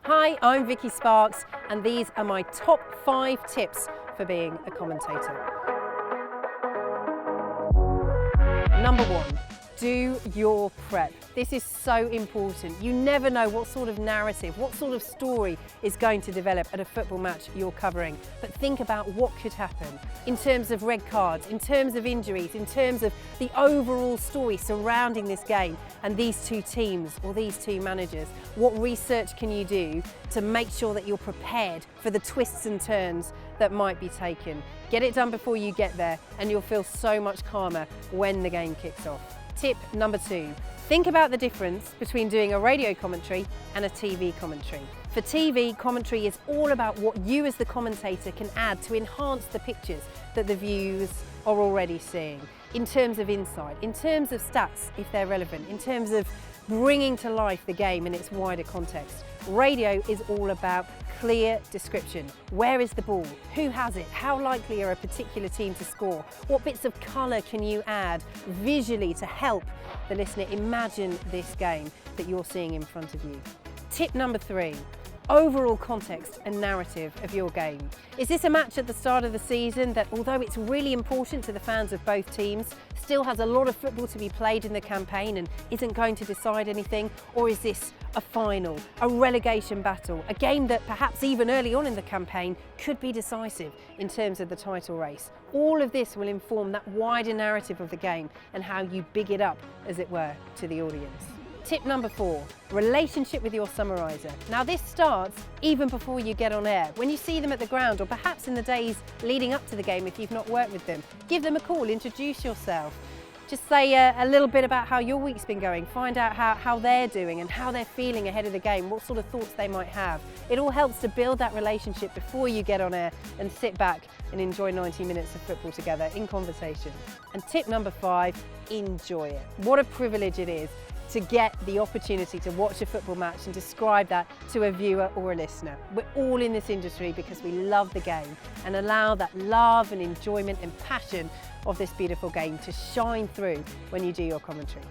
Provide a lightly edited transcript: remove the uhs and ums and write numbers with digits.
Hi, I'm Vicki Sparks, and these are my top 5 tips for being a commentator. Number 1, do your prep. This is so important. You never know what sort of narrative, what sort of story is going to develop at a football match you're covering. But think about what could happen in terms of red cards, in terms of injuries, in terms of the overall story surrounding this game and these two teams or these two managers. What research can you do to make sure that you're prepared for the twists and turns that might be taken? Get it done before you get there and you'll feel so much calmer when the game kicks off. Tip number 2, think about the difference between doing a radio commentary and a TV commentary. For TV, commentary is all about what you as the commentator can add to enhance the pictures that the viewers are already seeing, in terms of insight, in terms of stats if they're relevant, in terms of bringing to life the game in its wider context. Radio is all about clear description. Where is the ball? Who has it? How likely are a particular team to score? What bits of colour can you add visually to help the listener imagine this game that you're seeing in front of you? Tip number 3, overall context and narrative of your game. Is this a match at the start of the season that, although it's really important to the fans of both teams, still has a lot of football to be played in the campaign and isn't going to decide anything? Or is this a final, a relegation battle, a game that perhaps even early on in the campaign could be decisive in terms of the title race? All of this will inform that wider narrative of the game and how you big it up, as it were, to the audience. Tip number 4, relationship with your summariser. Now this starts even before you get on air. When you see them at the ground or perhaps in the days leading up to the game if you've not worked with them, give them a call, introduce yourself. Just say a little bit about how your week's been going, find out how they're doing and how they're feeling ahead of the game, what sort of thoughts they might have. It all helps to build that relationship before you get on air and sit back and enjoy 90 minutes of football together in conversation. And tip number 5, enjoy it. What a privilege it is to get the opportunity to watch a football match and describe that to a viewer or a listener. We're all in this industry because we love the game and allow that love and enjoyment and passion of this beautiful game to shine through when you do your commentary.